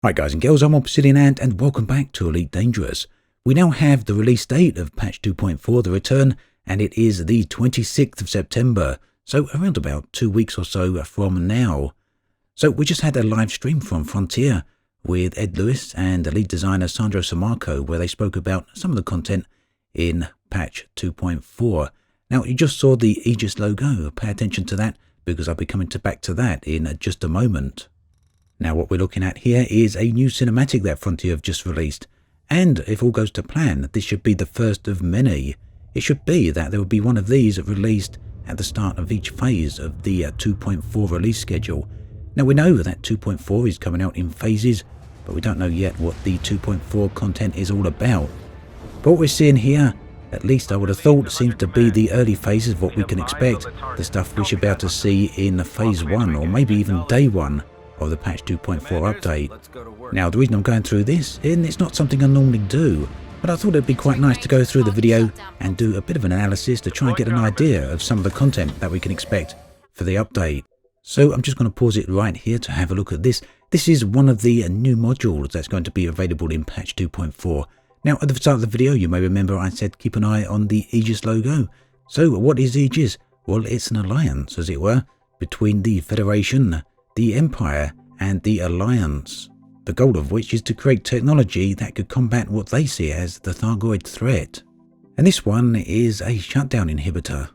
Hi guys and girls, I'm Obsidian Ant and welcome back to Elite Dangerous. We now have the release date of patch 2.4, the return, and it is the 26th of September, so around about 2 weeks or so from now. So we just had a live stream from Frontier with Ed Lewis and lead designer Sandro Samarco, where they spoke about some of the content in patch 2.4. Now you just saw the Aegis logo, pay attention to that because I'll be coming back to that in just a moment. Now what we're looking at here is a new cinematic that Frontier have just released, and if all goes to plan, this should be the first of many. It should be that there will be one of these released at the start of each phase of the 2.4 release schedule. Now we know that 2.4 is coming out in phases, but we don't know yet what the 2.4 content is all about. But what we're seeing here, at least I would have thought, seems to be the early phases of what we can expect, the stuff we should be able to see in phase 1 or maybe even day 1 of the patch 2.4 update. Now the reason I'm going through this, and it's not something I normally do, but I thought it'd be quite nice to go through the video and do a bit of an analysis to try and get an idea of some of the content that we can expect for the update. So I'm just going to pause it right here to have a look at this. This is one of the new modules that's going to be available in patch 2.4. Now at the start of the video you may remember I said keep an eye on the Aegis logo. So what is Aegis? Well, it's an alliance, as it were, between the Federation, the Empire and the Alliance, the goal of which is to create technology that could combat what they see as the Thargoid threat. And this one is a shutdown inhibitor.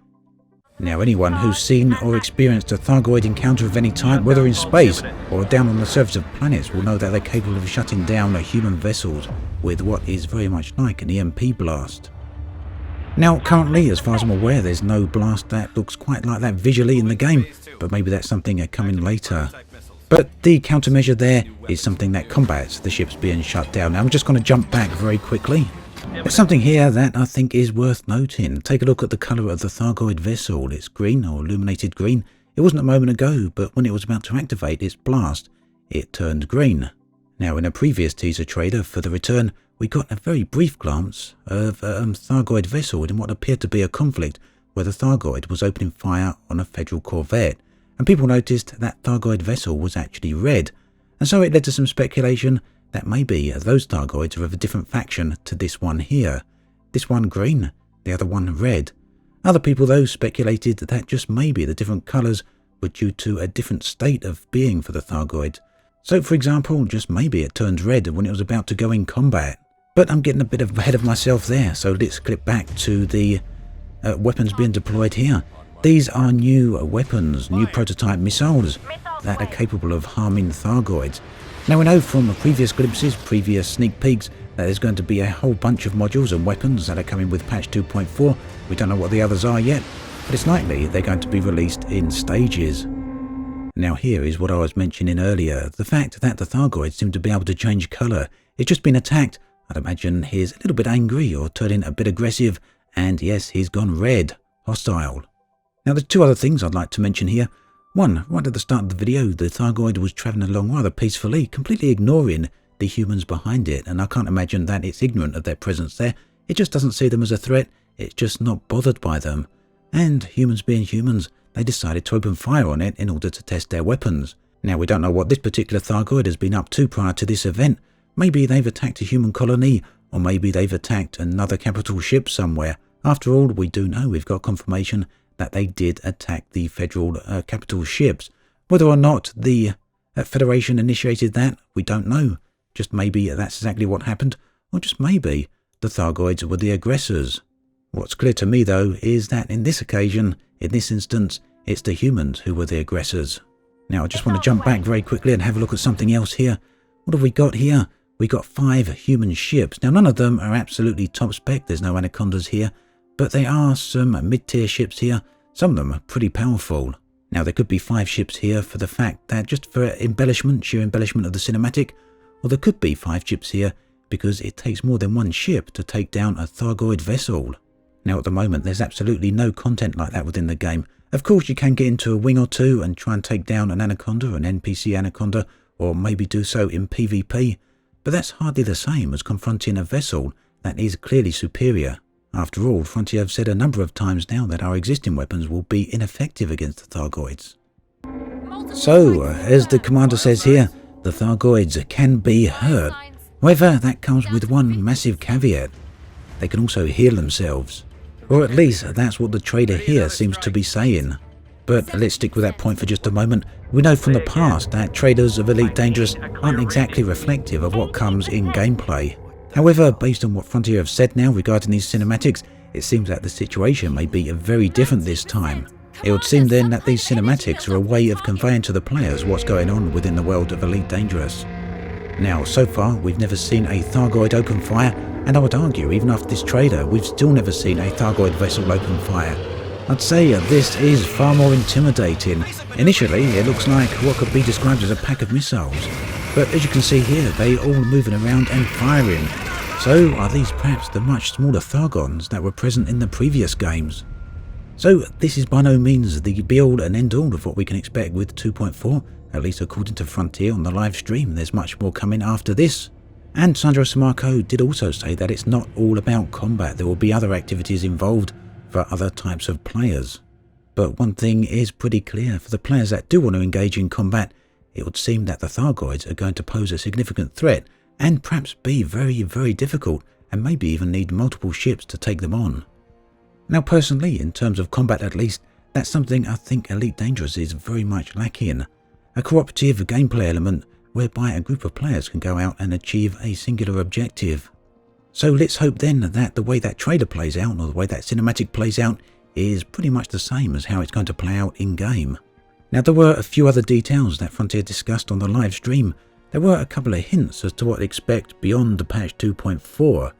Now anyone who's seen or experienced a Thargoid encounter of any type, whether in space or down on the surface of planets, will know that they're capable of shutting down human vessels with what is very much like an EMP blast. Now currently, as far as I'm aware, there's no blast that looks quite like that visually in the game, but maybe that's something coming later. But the countermeasure there is something that combats the ships being shut down. Now I'm just going to jump back very quickly. There's something here that I think is worth noting. Take a look at the colour of the Thargoid vessel. It's green or illuminated green. It wasn't a moment ago, but when it was about to activate its blast, it turned green. Now in a previous teaser trailer for the return, we got a very brief glance of a Thargoid vessel in what appeared to be a conflict where the Thargoid was opening fire on a Federal corvette, and people noticed that Thargoid vessel was actually red, and so it led to some speculation that maybe those Thargoids are of a different faction to this one here. This one green, the other one red. Other people though speculated that just maybe the different colours were due to a different state of being for the Thargoid. So for example, just maybe it turned red when it was about to go in combat. But I'm getting a bit ahead of myself there, so let's click back to the weapons being deployed here. These are new weapons, new prototype missiles that are capable of harming Thargoids. Now we know from previous glimpses, previous sneak peeks, that there's going to be a whole bunch of modules and weapons that are coming with patch 2.4. We don't know what the others are yet, but it's likely they're going to be released in stages. Now here is what I was mentioning earlier, the fact that the Thargoids seem to be able to change colour. It's just been attacked. I'd imagine he's a little bit angry or turning a bit aggressive, and yes, he's gone red, hostile. Now there's two other things I'd like to mention here. One, right at the start of the video, the Thargoid was travelling along rather peacefully, completely ignoring the humans behind it, and I can't imagine that it's ignorant of their presence there. It just doesn't see them as a threat, it's just not bothered by them. And humans being humans, they decided to open fire on it in order to test their weapons. Now we don't know what this particular Thargoid has been up to prior to this event. Maybe they've attacked a human colony, or maybe they've attacked another capital ship somewhere. After all, we do know we've got confirmation that they did attack the Federal capital ships. Whether or not the Federation initiated that, we don't know. Just maybe that's exactly what happened, or just maybe the Thargoids were the aggressors. What's clear to me though is that in this occasion, in this instance, it's the humans who were the aggressors. Now I just want to jump back very quickly and have a look at something else here. What have we got here? We got 5 human ships. Now none of them are absolutely top spec, there's no anacondas here, but there are some mid-tier ships here. Some of them are pretty powerful. Now there could be 5 ships here for the fact that just for embellishment, sheer embellishment of the cinematic, or there could be 5 ships here because it takes more than one ship to take down a Thargoid vessel. Now at the moment there's absolutely no content like that within the game. Of course you can get into a wing or two and try and take down an anaconda, an NPC anaconda, or maybe do so in PvP, but that's hardly the same as confronting a vessel that is clearly superior. After all, Frontier have said a number of times now that our existing weapons will be ineffective against the Thargoids. So, as the commander says here, the Thargoids can be hurt. However, that comes with one massive caveat. They can also heal themselves. Or at least that's what the trader here seems to be saying. But let's stick with that point for just a moment. We know from the past that traders of Elite Dangerous aren't exactly reflective of what comes in gameplay. However, based on what Frontier have said now regarding these cinematics, it seems that the situation may be very different this time. It would seem then that these cinematics are a way of conveying to the players what's going on within the world of Elite Dangerous. Now, so far, we've never seen a Thargoid open fire, and I would argue, even after this trailer, we've still never seen a Thargoid vessel open fire. I'd say this is far more intimidating. Initially, it looks like what could be described as a pack of missiles, but as you can see here, they all moving around and firing. So, are these perhaps the much smaller Thargons that were present in the previous games? So, this is by no means the be-all and end-all of what we can expect with 2.4, at least according to Frontier on the live stream. There's much more coming after this. And Sandro Samarco did also say that it's not all about combat, there will be other activities involved for other types of players. But one thing is pretty clear, for the players that do want to engage in combat, it would seem that the Thargoids are going to pose a significant threat and perhaps be very, very difficult, and maybe even need multiple ships to take them on. Now personally, in terms of combat at least, that's something I think Elite Dangerous is very much lacking. A cooperative gameplay element whereby a group of players can go out and achieve a singular objective. So let's hope then that the way that trailer plays out, or the way that cinematic plays out, is pretty much the same as how it's going to play out in game. Now there were a few other details that Frontier discussed on the live stream. There were a couple of hints as to what to expect beyond the patch 2.4.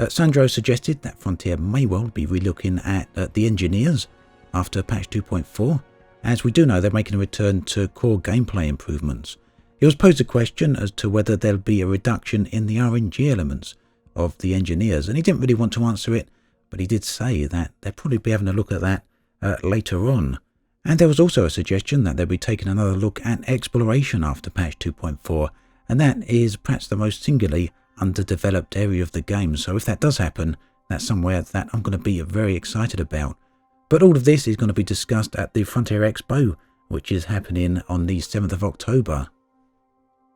Sandro suggested that Frontier may well be relooking at the engineers after patch 2.4, as we do know they're making a return to core gameplay improvements. He was posed a question as to whether there'll be a reduction in the RNG elements of the engineers, and he didn't really want to answer it, but he did say that they'll probably be having a look at that later on. And there was also a suggestion that they'll be taking another look at exploration after patch 2.4, and that is perhaps the most singularly underdeveloped area of the game. So if that does happen, that's somewhere that I'm going to be very excited about. But all of this is going to be discussed at the Frontier Expo, which is happening on the 7th of October.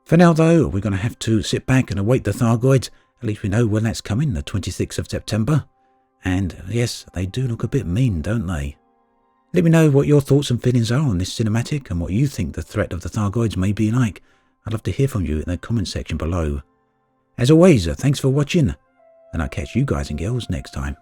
For now though, we're going to have to sit back and await the Thargoids. At least we know when that's coming, the 26th of September. And yes, they do look a bit mean, don't they? Let me know what your thoughts and feelings are on this cinematic and what you think the threat of the Thargoids may be like. I'd love to hear from you in the comment section below. As always, thanks for watching, and I'll catch you guys and girls next time.